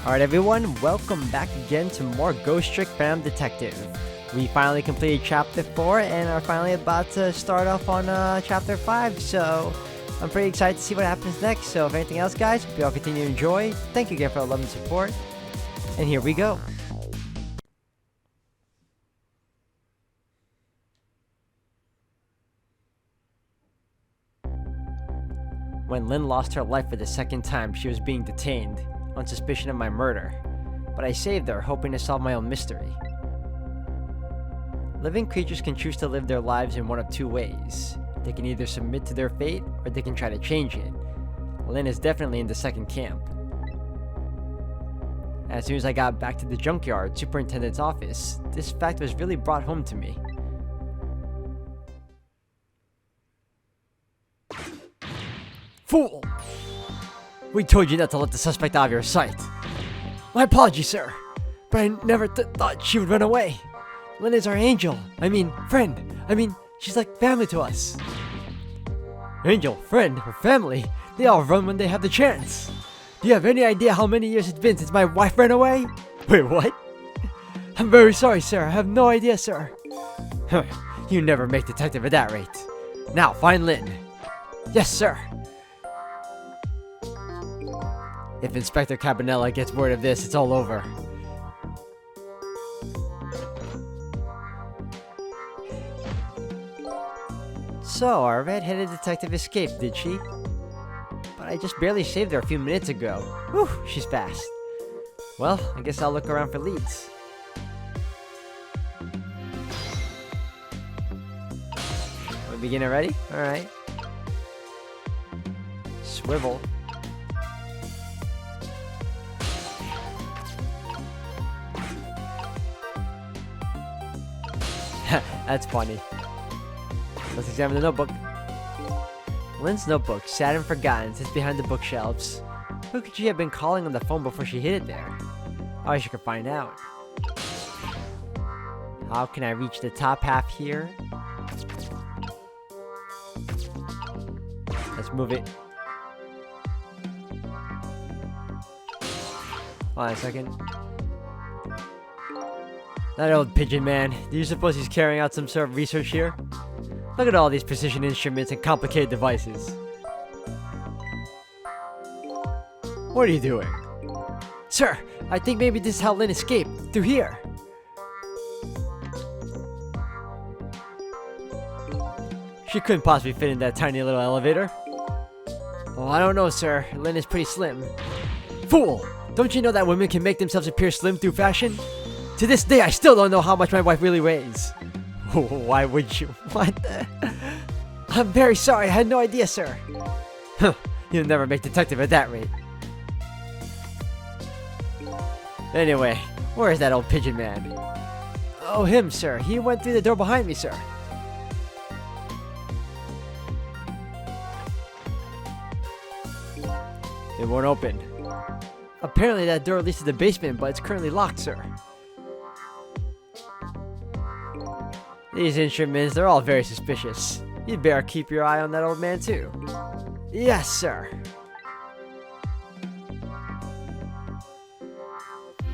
Alright everyone, welcome back again to more Ghost Trick Phantom Detective. We finally completed Chapter 4 and are finally about to start off on Chapter 5, so I'm pretty excited to see what happens next. So if anything else guys, hope you all continue to enjoy. Thank you again for the love and support, and here we go. When Lynn lost her life for the second time, she was being detained on suspicion of my murder, but I saved her, hoping to solve my own mystery. Living creatures can choose to live their lives in one of two ways. They can either submit to their fate, or they can try to change it. Lynn is definitely in the second camp. As soon as I got back to the junkyard superintendent's office, this fact was really brought home to me. Fool! We told you not to let the suspect out of your sight. My apologies, sir, but I never thought she would run away. Lynn is our angel. friend. She's like family to us. Angel, friend, or family, they all run when they have the chance. Do you have any idea how many years it's been since my wife ran away? Wait, what? I'm very sorry, sir. I have no idea, sir. You never make detective at that rate. Now, find Lynn. Yes, sir. If Inspector Cabanella gets word of this, it's all over. So, our red-headed detective escaped, did she? But I just barely saved her a few minutes ago. Whew, she's fast. Well, I guess I'll look around for leads. Are we beginning already? Alright. Swivel. That's funny. Let's examine the notebook. Lynn's notebook, sad and forgotten, sits behind the bookshelves. Who could she have been calling on the phone before she hid it there? I wish I could find out. How can I reach the top half here? Let's move it. Hold on a second. That old pigeon man. Do you suppose he's carrying out some sort of research here? Look at all these precision instruments and complicated devices. What are you doing? Sir, I think maybe this is how Lynn escaped. Through here. She couldn't possibly fit in that tiny little elevator. Oh, I don't know, sir. Lynn is pretty slim. Fool! Don't you know that women can make themselves appear slim through fashion? To this day, I still don't know how much my wife really weighs. Why would you? What the? I'm very sorry. I had no idea, sir. Huh. You'll never make detective at that rate. Anyway, where is that old pigeon man? Oh, him, sir. He went through the door behind me, sir. It won't open. Apparently that door leads to the basement, but it's currently locked, sir. These instruments, they're all very suspicious. You'd better keep your eye on that old man, too. Yes, sir. You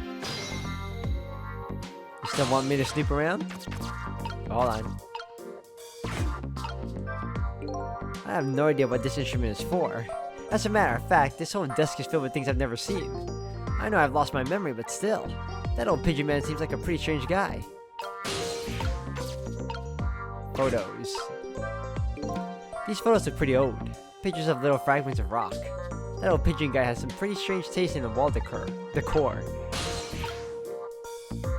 still want me to snoop around? Hold on. I have no idea what this instrument is for. As a matter of fact, this whole desk is filled with things I've never seen. I know I've lost my memory, but still. That old pigeon man seems like a pretty strange guy. Photos. These photos look pretty old. Pictures of little fragments of rock. That old pigeon guy has some pretty strange taste in the wall decor.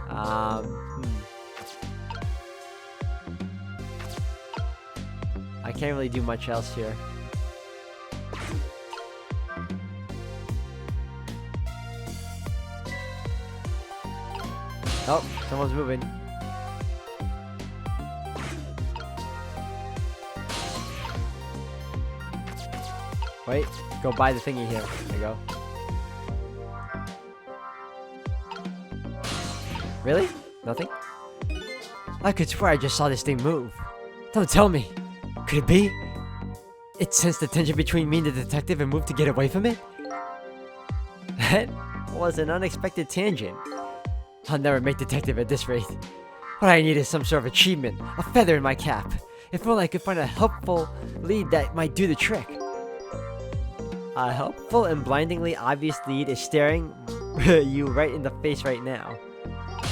I can't really do much else here. Oh, someone's moving. Wait, go buy the thingy here. There you go. Really? Nothing? I could swear I just saw this thing move. Don't tell me. Could it be? It sensed the tension between me and the detective and moved to get away from it? was an unexpected tangent. I'll never make detective at this rate. What I need is some sort of achievement, a feather in my cap. If only I could find a helpful lead that might do the trick. A helpful and blindingly obvious lead is staring you right in the face right now.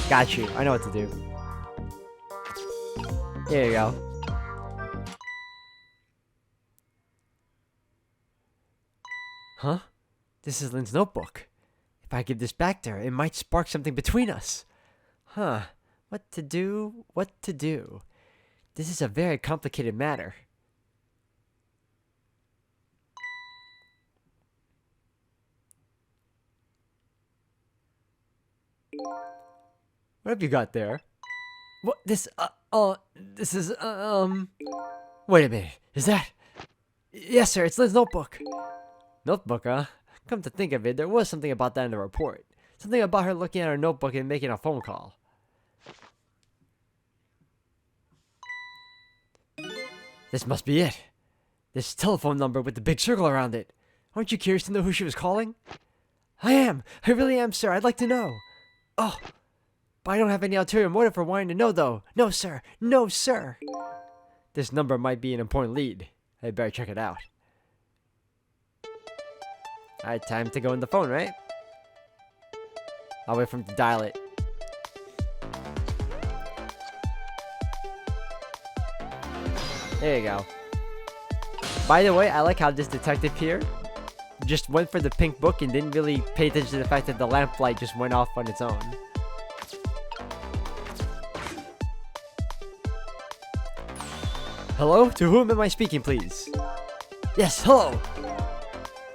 Got you. I know what to do. There you go. Huh? This is Lynn's notebook. If I give this back to her, it might spark something between us. Huh. What to do? What to do? This is a very complicated matter. What have you got there? What? This is, Wait a minute. Is that? Yes, sir. It's Lynn's notebook. Notebook, huh? Come to think of it, there was something about that in the report. Something about her looking at her notebook and making a phone call. This must be it. This telephone number with the big circle around it. Aren't you curious to know who she was calling? I am. I really am, sir. I'd like to know. Oh, but I don't have any ulterior motive for wanting to know, though. No, sir. No, sir. This number might be an important lead. I'd better check it out. Alright, time to go on the phone, right? I'll wait for him to dial it. There you go. By the way, I like how this detective here just went for the pink book and didn't really pay attention to the fact that the lamplight just went off on its own. Hello? To whom am I speaking, please? Yes, hello!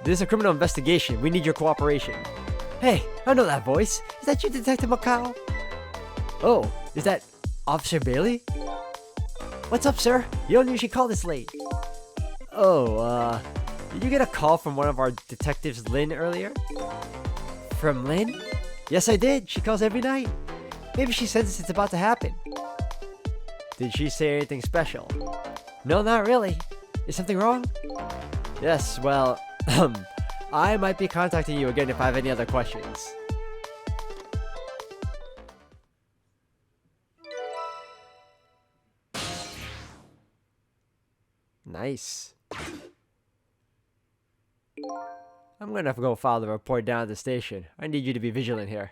This is a criminal investigation. We need your cooperation. Hey, I know that voice. Is that you, Detective Macau? Oh, is that Officer Bailey? What's up, sir? You don't usually call this late. Oh, did you get a call from one of our detectives, Lynn, earlier? From Lynn? Yes, I did. She calls every night. Maybe she senses it's about to happen. Did she say anything special? No, not really. Is something wrong? Yes, well, I might be contacting you again if I have any other questions. Nice. I'm gonna go file the report down at the station. I need you to be vigilant here.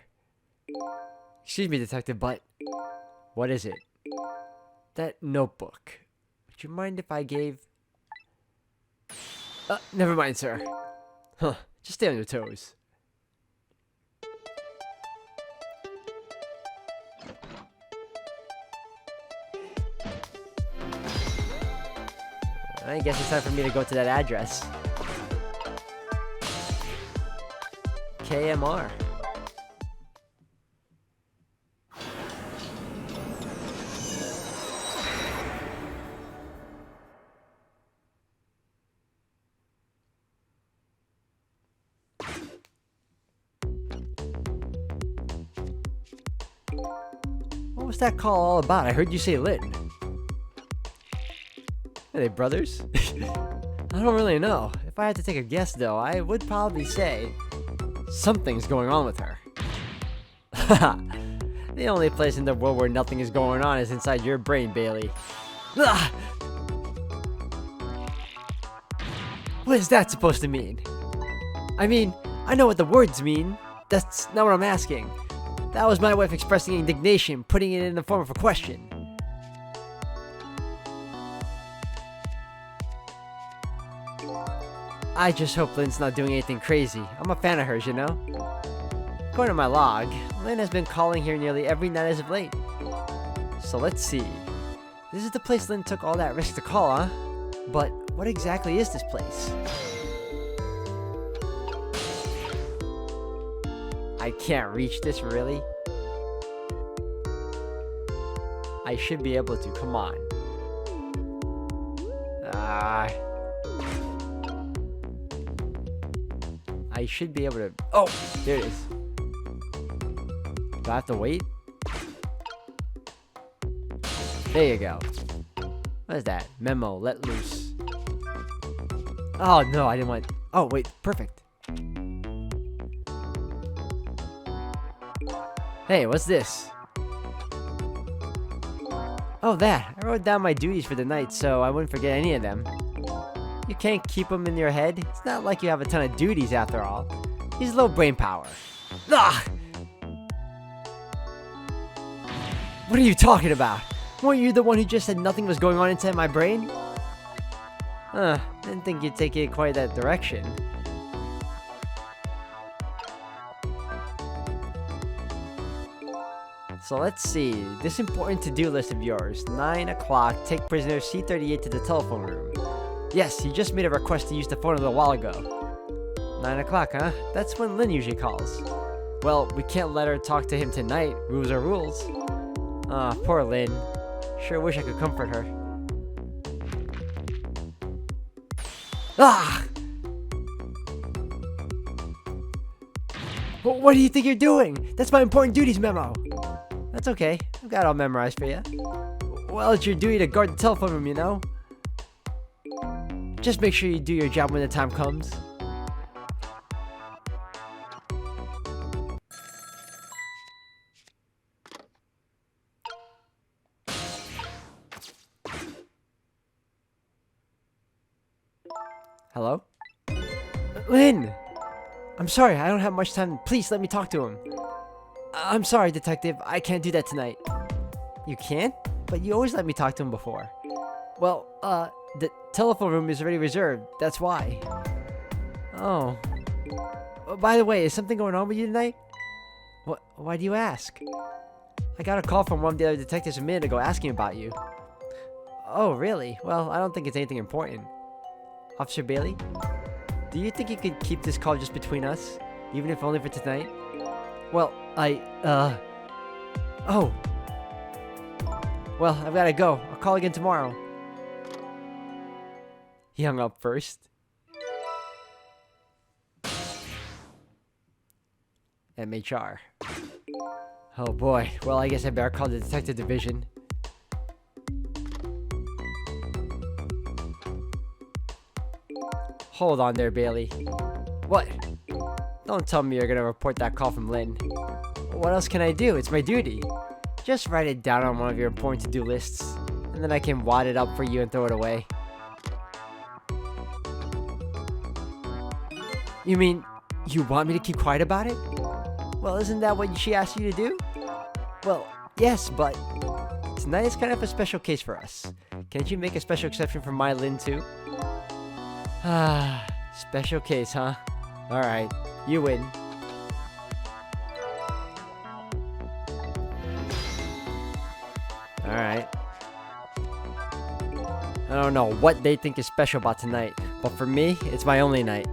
Excuse me, detective, but what is it? That notebook. Would you mind if I gave... never mind, sir. Huh, just stay on your toes. I guess it's time for me to go to that address. KMR. What was that call all about? I heard you say Lynn. Are they brothers? I don't really know. If I had to take a guess, though, I would probably say something's going on with her. The only place in the world where nothing is going on is inside your brain, Bailey. Ugh! What is that supposed to mean? I mean, I know what the words mean. That's not what I'm asking. That was my way of expressing indignation, putting it in the form of a question. I just hope Lynn's not doing anything crazy. I'm a fan of hers, you know? According to my log, Lynn has been calling here nearly every night as of late. So let's see. This is the place Lynn took all that risk to call, huh? But what exactly is this place? I can't reach this, really? I should be able to, come on. I should be able to... Oh! There it is. Do I have to wait? There you go. What is that? Memo, let loose. Oh, no, I didn't want... Oh, wait, perfect. Hey, what's this? Oh, that. I wrote down my duties for the night so I wouldn't forget any of them. You can't keep them in your head. It's not like you have a ton of duties after all. He's low brain power. Ugh! What are you talking about? Weren't you the one who just said nothing was going on inside my brain? Didn't think you'd take it quite that direction. So let's see, this important to-do list of yours. 9 o'clock, take prisoner C-38 to the telephone room. Yes, he just made a request to use the phone a little while ago. 9 o'clock, huh? That's when Lynn usually calls. Well, we can't let her talk to him tonight. Rules are rules. Poor Lynn. Sure wish I could comfort her. Ah! What do you think you're doing? That's my important duties memo. That's okay. I've got it all memorized for you. Well, it's your duty to guard the telephone room, you know? Just make sure you do your job when the time comes. Hello? Lynn! I'm sorry, I don't have much time. Please let me talk to him. I'm sorry, detective. I can't do that tonight. You can't? But you always let me talk to him before. Well, the telephone room is already reserved. That's why. Oh. By the way, is something going on with you tonight? What? Why do you ask? I got a call from one of the other detectives a minute ago asking about you. Oh, really? Well, I don't think it's anything important. Officer Bailey? Do you think you could keep this call just between us? Even if only for tonight? Well, Oh. Well, I've gotta go. I'll call again tomorrow. He hung up first. MHR. Oh boy. Well, I guess I better call the detective division. Hold on there, Bailey. What? Don't tell me you're gonna report that call from Lynn. What else can I do? It's my duty. Just write it down on one of your important to-do lists, and then I can wad it up for you and throw it away. You mean, you want me to keep quiet about it? Well, isn't that what she asked you to do? Well, yes, but tonight is kind of a special case for us. Can't you make a special exception for my Lynn too? Special case, huh? Alright, you win. Alright. I don't know what they think is special about tonight, but for me, it's my only night.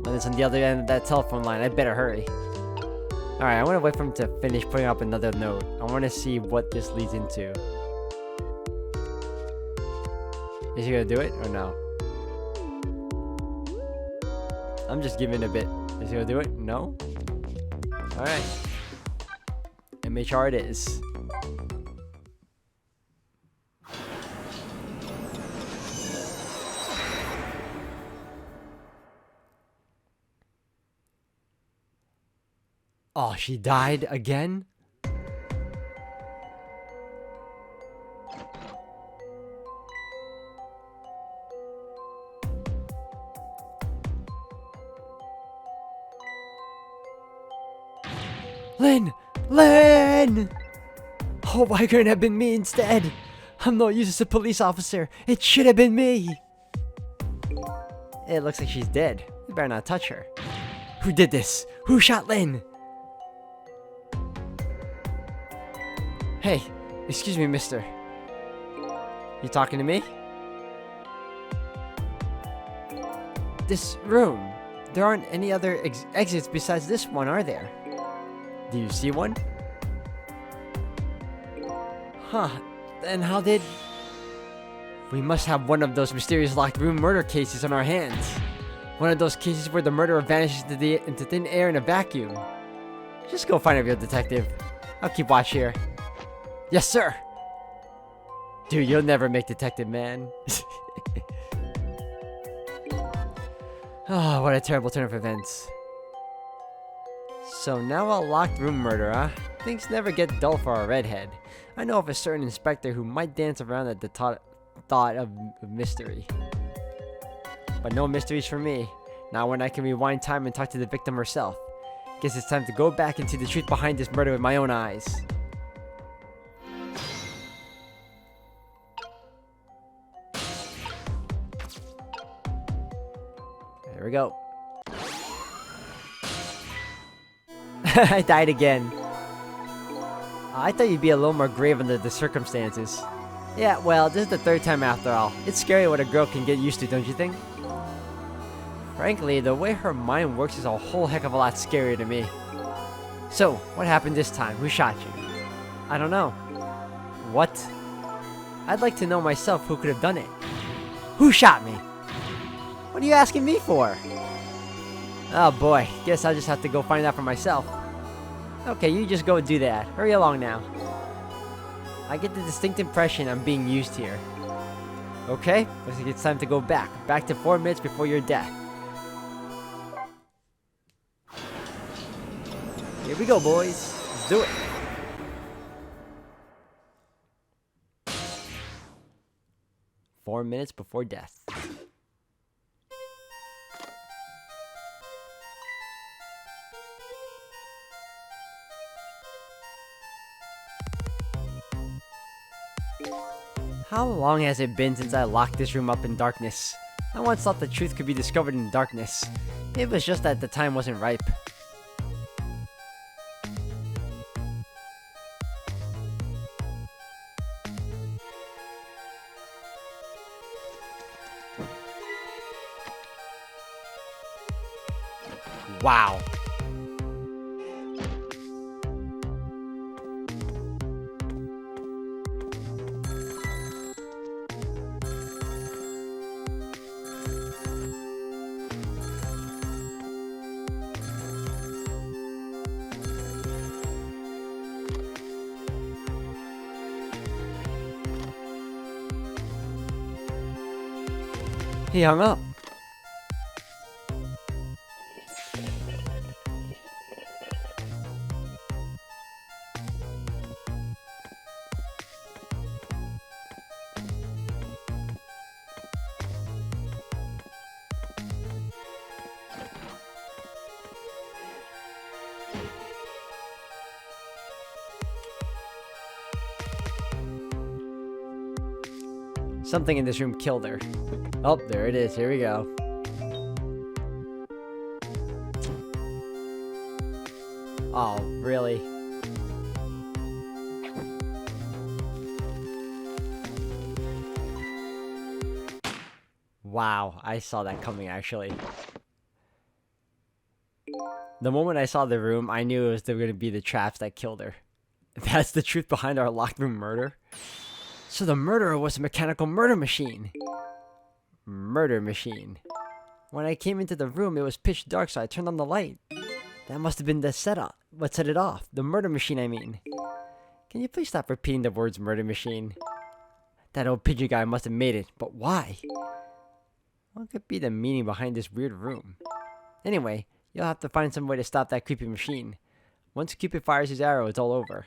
When it's on the other end of that telephone line, I better hurry. Alright, I want to wait for him to finish putting up another note. I want to see what this leads into. Is he gonna do it or no? I'm just giving a bit. Is he gonna do it? No? Alright. MHR it is. Oh, she died again? Lynn! Lynn! Oh, why couldn't it have been me instead? I'm no use as a police officer. It should have been me. It looks like she's dead. We better not touch her. Who did this? Who shot Lynn? Hey, excuse me, mister. You talking to me? This room. There aren't any other exits besides this one, are there? Do you see one? Huh. Then how did... We must have one of those mysterious locked room murder cases on our hands. One of those cases where the murderer vanishes into thin air in a vacuum. Just go find a real detective. I'll keep watch here. Yes, sir! Dude, you'll never make detective, man. Oh, what a terrible turn of events. So now a locked room murder, huh? Things never get dull for a redhead. I know of a certain inspector who might dance around at the thought of mystery. But no mysteries for me. Not when I can rewind time and talk to the victim herself. Guess it's time to go back and see the truth behind this murder with my own eyes. There we go. I died again. I thought you'd be a little more grave under the circumstances. Yeah, well, this is the third time after all. It's scary what a girl can get used to, don't you think? Frankly, the way her mind works is a whole heck of a lot scarier to me. So, what happened this time? Who shot you? I don't know. What? I'd like to know myself who could have done it. Who shot me? What are you asking me for? Oh boy, guess I'll just have to go find out for myself. Okay, you just go do that. Hurry along now. I get the distinct impression I'm being used here. Okay, looks like it's time to go back. Back to 4 minutes before your death. Here we go, boys. Let's do it. Four minutes before death. How long has it been since I locked this room up in darkness? I once thought the truth could be discovered in darkness. It was just that the time wasn't ripe. Wow. He hung up. Something in this room killed her. Oh, there it is. Here we go. Oh, really? Wow, I saw that coming, actually. The moment I saw the room, I knew it was going to be the traps that killed her. That's the truth behind our locked room murder? So the murderer was a mechanical murder machine. Murder machine. When I came into the room, it was pitch dark, so I turned on the light. That must have been the setup. What set it off? The murder machine, I mean. Can you please stop repeating the words murder machine? That old pigeon guy must have made it, but why? What could be the meaning behind this weird room? Anyway, you'll have to find some way to stop that creepy machine. Once Cupid fires his arrow, it's all over.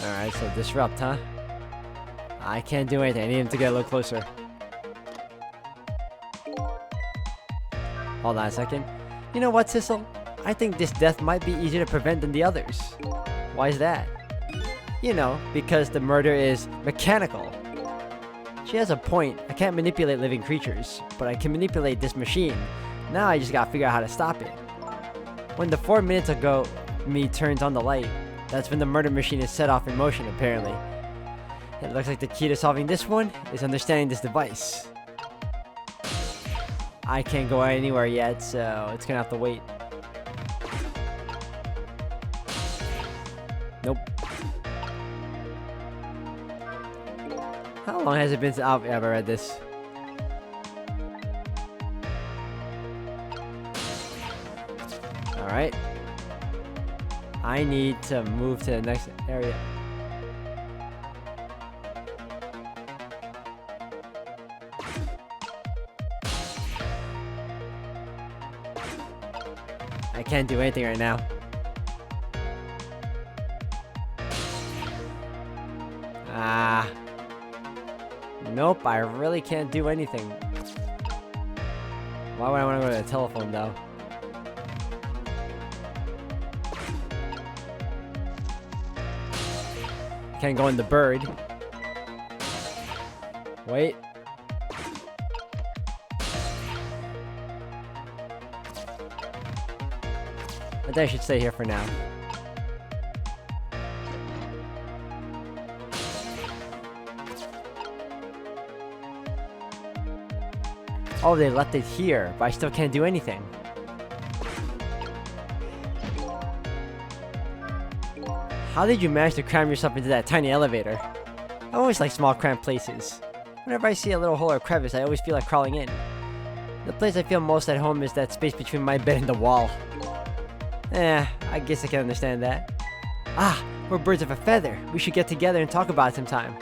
Alright, so disrupt, huh? I can't do anything. I need him to get a little closer. Hold on a second. You know what, Sissel? I think this death might be easier to prevent than the others. Why is that? You know, because the murder is mechanical. She has a point. I can't manipulate living creatures, but I can manipulate this machine. Now I just gotta figure out how to stop it. When the 4 minutes ago me turns on the light, that's when the murder machine is set off in motion, apparently. It looks like the key to solving this one is understanding this device. I can't go anywhere yet, so it's gonna have to wait. Nope. How long has it been since I've ever read this? Alright. I need to move to the next area. I can't do anything right now. Nope, I really can't do anything. Why would I want to go to the telephone, though? Can't go in the bird. Wait. I think I should stay here for now. Oh, they left it here, but I still can't do anything. How did you manage to cram yourself into that tiny elevator? I always like small cramped places. Whenever I see a little hole or crevice, I always feel like crawling in. The place I feel most at home is that space between my bed and the wall. I guess I can understand that. Ah, we're birds of a feather. We should get together and talk about it sometime.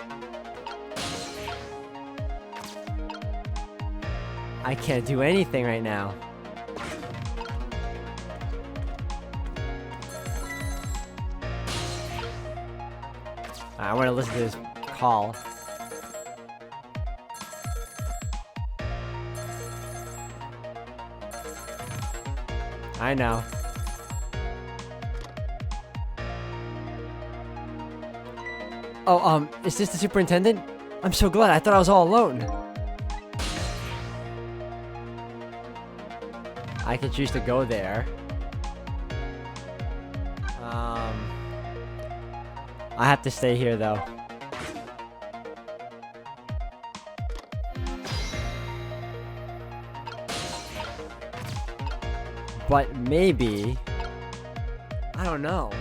I can't do anything right now. I want to listen to this call. I know. Oh, is this the superintendent? I'm so glad. I thought I was all alone. I could choose to go there. I have to stay here, though. But maybe... I don't know.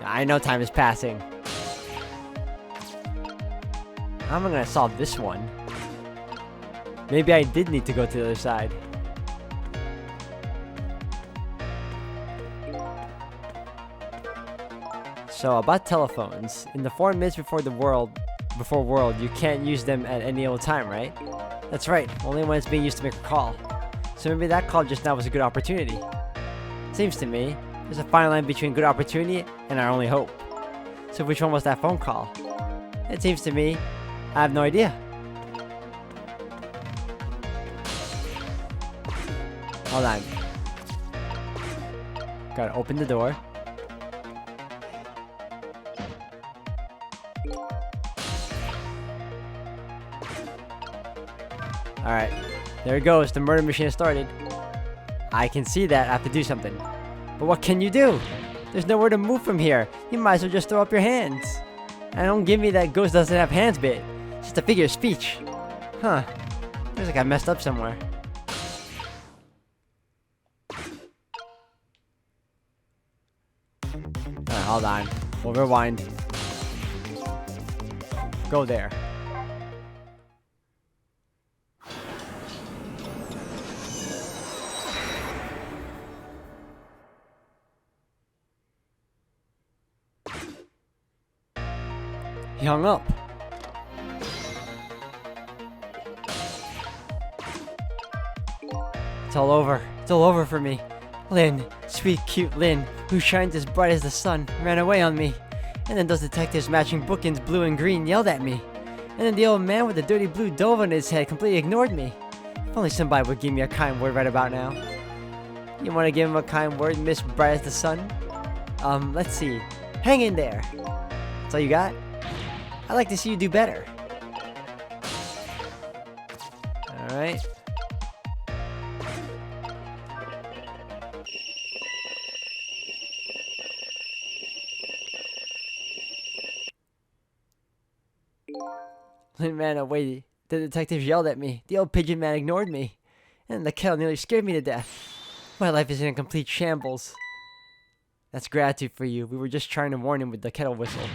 I know time is passing. How am I gonna solve this one? Maybe I did need to go to the other side. So about telephones, in the 4 minutes before world, you can't use them at any old time, right? That's right, only when it's being used to make a call. So maybe that call just now was a good opportunity. Seems to me, there's a fine line between good opportunity and our only hope. So which one was that phone call? It seems to me, I have no idea. Hold on. Gotta open the door. Alright, there it goes, the murder machine has started. I can see that, I have to do something. But what can you do? There's nowhere to move from here. You might as well just throw up your hands. And don't give me that ghost doesn't have hands bit. It's just a figure of speech. Huh. Looks like I messed up somewhere. Alright, hold on. We'll rewind. Go there. He hung up. It's all over. It's all over for me. Lynn, sweet, cute Lynn, who shines as bright as the sun, ran away on me. And then those detectives matching bookends blue and green yelled at me. And then the old man with the dirty blue dove on his head completely ignored me. If only somebody would give me a kind word right about now. You want to give him a kind word, Miss Bright as the Sun? Let's see. Hang in there. That's all you got? I'd like to see you do better. Alright. Lynn ran away. The detective yelled at me. The old pigeon man ignored me. And the kettle nearly scared me to death. My life is in a complete shambles. That's gratitude for you. We were just trying to warn him with the kettle whistle.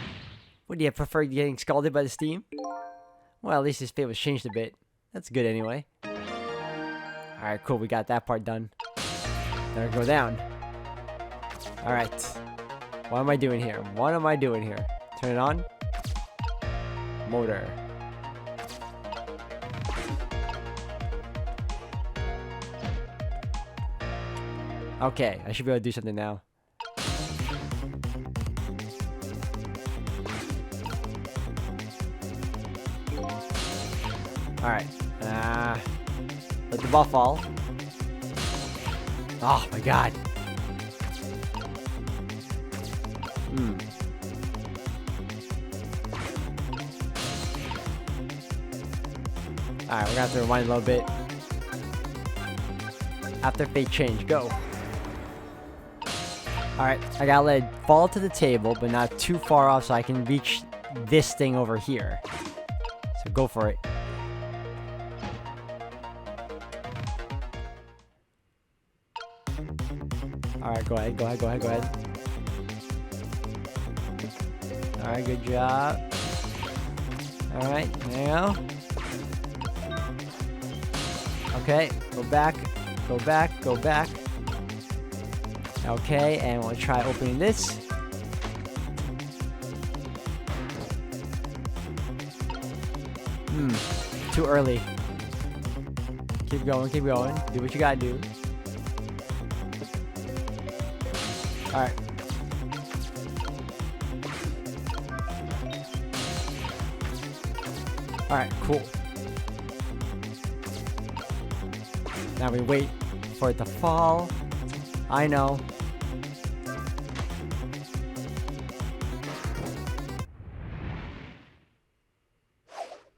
Would you have preferred getting scalded by the steam? Well, at least his fate was changed a bit. That's good anyway. Alright, cool. We got that part done. Now go down. Alright. What am I doing here? What am I doing here? Turn it on. Motor. Okay, I should be able to do something now. Alright. Let the ball fall. Oh my god. Alright, we're gonna have to rewind a little bit. After fate change, go. Alright, I gotta let it fall to the table, but not too far off so I can reach this thing over here. So go for it. Alright, go ahead, go ahead, go ahead, go ahead. Alright, good job. Alright, there you go. Okay, go back, go back, go back. Okay, and we'll try opening this. Too early. Keep going, keep going. Do what you gotta do. Alright. Alright, cool. Now we wait for it to fall. I know.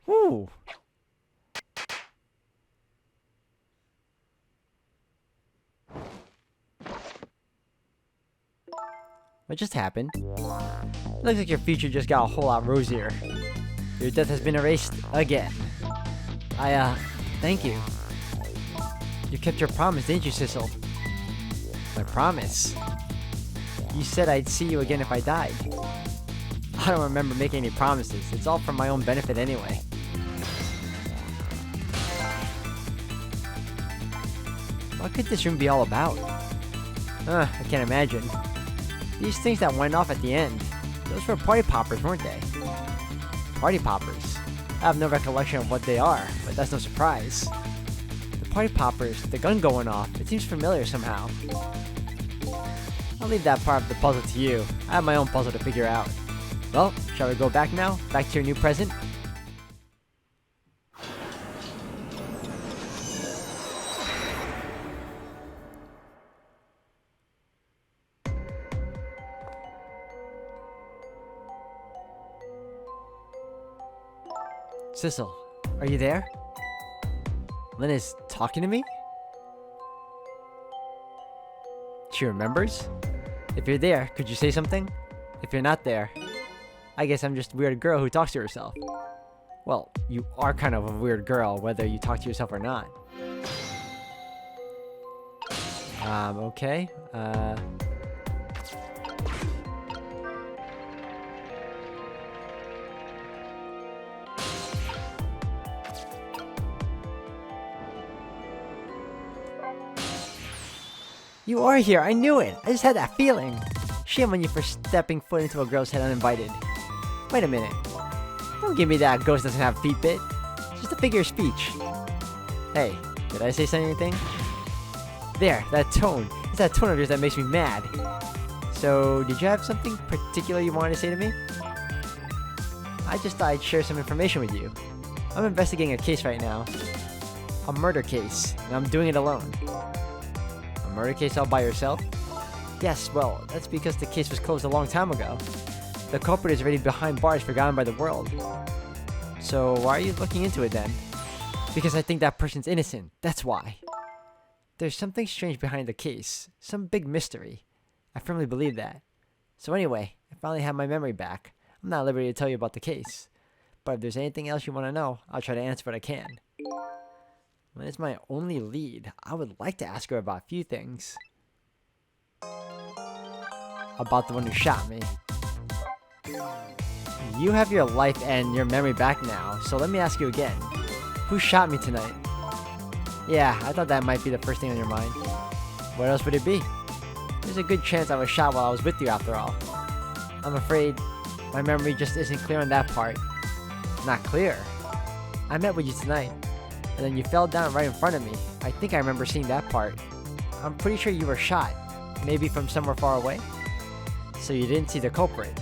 Woo! What just happened? Looks like your future just got a whole lot rosier. Your death has been erased again. Thank you. You kept your promise, didn't you, Sissel? My promise? You said I'd see you again if I died. I don't remember making any promises. It's all for my own benefit anyway. What could this room be all about? I can't imagine. These things that went off at the end, those were party poppers, weren't they? Party poppers. I have no recollection of what they are, but that's no surprise. The party poppers, the gun going off, it seems familiar somehow. I'll leave that part of the puzzle to you. I have my own puzzle to figure out. Well, shall we go back now? Back to your new present? Sissel, are you there? Lynn is talking to me? She remembers? If you're there, could you say something? If you're not there, I guess I'm just a weird girl who talks to herself. Well, you are kind of a weird girl, whether you talk to yourself or not. Okay. You are here, I knew it! I just had that feeling! Shame on you for stepping foot into a girl's head uninvited. Wait a minute. Don't give me that ghost doesn't have feet bit. It's just a figure of speech. Hey, did I say anything? There, that tone. It's that tone of yours that makes me mad. So, did you have something particular you wanted to say to me? I just thought I'd share some information with you. I'm investigating a case right now. A murder case, and I'm doing it alone. A murder case all by yourself? Yes, well, that's because the case was closed a long time ago. The culprit is already behind bars, forgotten by the world. So, why are you looking into it then? Because I think that person's innocent, that's why. There's something strange behind the case. Some big mystery. I firmly believe that. So anyway, I finally have my memory back. I'm not at liberty to tell you about the case. But if there's anything else you want to know, I'll try to answer what I can. When it's my only lead, I would like to ask her about a few things. About the one who shot me. You have your life and your memory back now, so let me ask you again. Who shot me tonight? Yeah, I thought that might be the first thing on your mind. What else would it be? There's a good chance I was shot while I was with you after all. I'm afraid my memory just isn't clear on that part. Not clear? I met with you tonight, and then you fell down right in front of me. I think I remember seeing that part. I'm pretty sure you were shot. Maybe from somewhere far away? So you didn't see the culprit.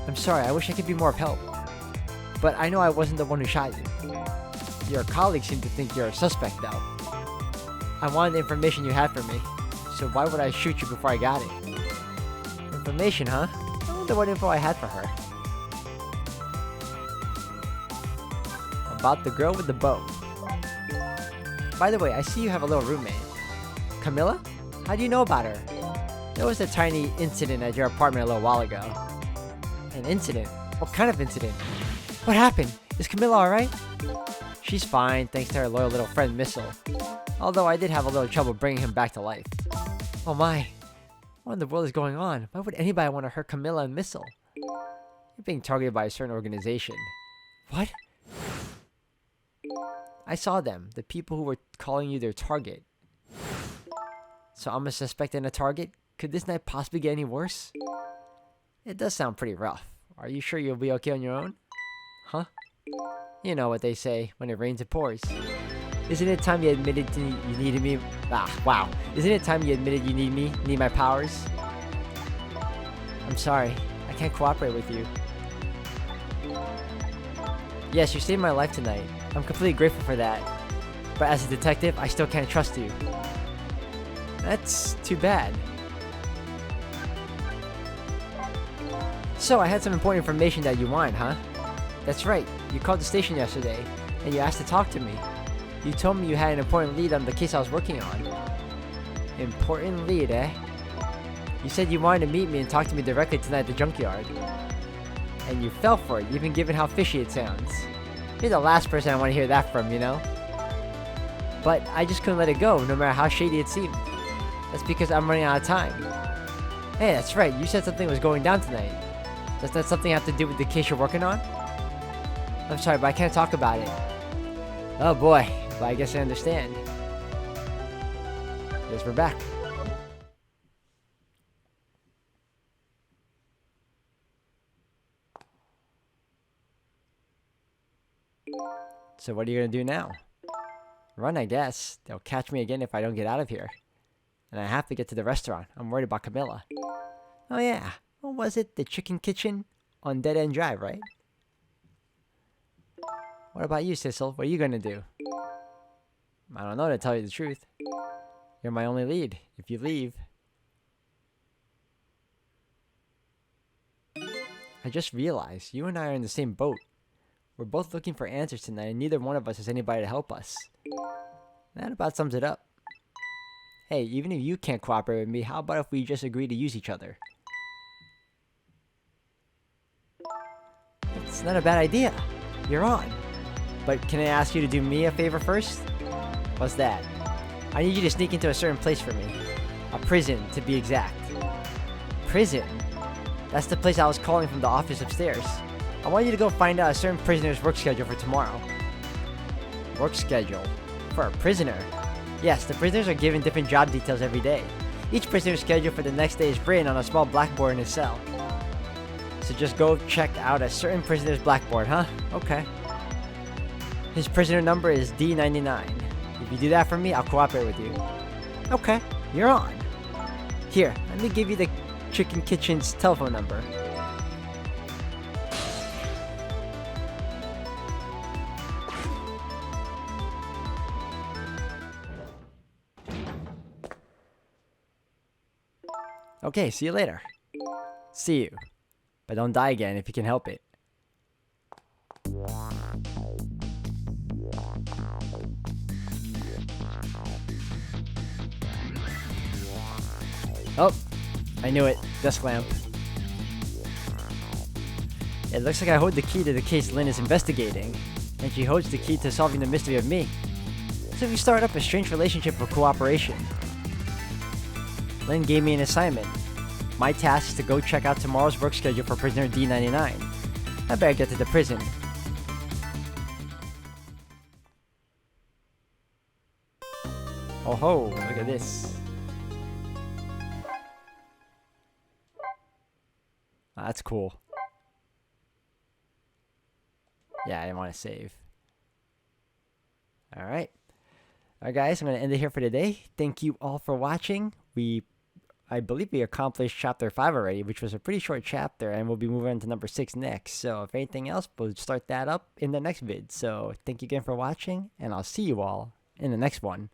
I'm sorry, I wish I could be more of help. But I know I wasn't the one who shot you. Your colleagues seem to think you're a suspect, though. I wanted the information you had for me, so why would I shoot you before I got it? Information, huh? I wonder what info I had for her. About the girl with the bow. By the way, I see you have a little roommate. Camilla? How do you know about her? There was a tiny incident at your apartment a little while ago. An incident? What kind of incident? What happened? Is Camilla alright? She's fine, thanks to her loyal little friend Missile. Although I did have a little trouble bringing him back to life. Oh my. What in the world is going on? Why would anybody want to hurt Camilla and Missile? You're being targeted by a certain organization. What? I saw them. The people who were calling you their target. So I'm a suspect and a target? Could this night possibly get any worse? It does sound pretty rough. Are you sure you'll be okay on your own? Huh? You know what they say, when it rains it pours. Isn't it time you admitted you needed me? Wow. Isn't it time you admitted you need me? Need my powers? I'm sorry. I can't cooperate with you. Yes, you saved my life tonight. I'm completely grateful for that. But as a detective, I still can't trust you. That's too bad. So, I had some important information that you wanted, huh? That's right. You called the station yesterday, and you asked to talk to me. You told me you had an important lead on the case I was working on. Important lead, eh? You said you wanted to meet me and talk to me directly tonight at the junkyard. And you fell for it, even given how fishy it sounds. You're the last person I want to hear that from, you know? But I just couldn't let it go, no matter how shady it seemed. That's because I'm running out of time. Hey, that's right, you said something was going down tonight. Does that something have to do with the case you're working on? I'm sorry, but I can't talk about it. Oh boy, but I guess I understand. Guess we're back. So what are you gonna do now? Run, I guess. They'll catch me again if I don't get out of here. And I have to get to the restaurant. I'm worried about Camilla. Oh yeah, what was it? The chicken kitchen on Dead End Drive, right? What about you, Sissel? What are you gonna do? I don't know, to tell you the truth. You're my only lead. If you leave... I just realized, you and I are in the same boat. We're both looking for answers tonight, and neither one of us has anybody to help us. That about sums it up. Hey, even if you can't cooperate with me, how about if we just agree to use each other? It's not a bad idea. You're on. But can I ask you to do me a favor first? What's that? I need you to sneak into a certain place for me. A prison, to be exact. Prison? That's the place I was calling from the office upstairs. I want you to go find out a certain prisoner's work schedule for tomorrow. Work schedule? For a prisoner? Yes, the prisoners are given different job details every day. Each prisoner's schedule for the next day is written on a small blackboard in his cell. So just go check out a certain prisoner's blackboard, huh? Okay. His prisoner number is D99. If you do that for me, I'll cooperate with you. Okay, you're on. Here, let me give you the Chicken Kitchen's telephone number. Okay, see you later. See you. But don't die again if you can help it. Oh, I knew it. Desk lamp. It looks like I hold the key to the case Lynn is investigating, and she holds the key to solving the mystery of me. So we start up a strange relationship of cooperation. Lynn gave me an assignment. My task is to go check out tomorrow's work schedule for prisoner D99. I better get to the prison. Oh ho, look at this. Oh, that's cool. Yeah, I didn't want to save. Alright. Alright, guys, I'm gonna end it here for today. Thank you all for watching. I believe we accomplished chapter 5 already, which was a pretty short chapter, and we'll be moving on to number 6 next. So if anything else, we'll start that up in the next vid. So thank you again for watching, and I'll see you all in the next one.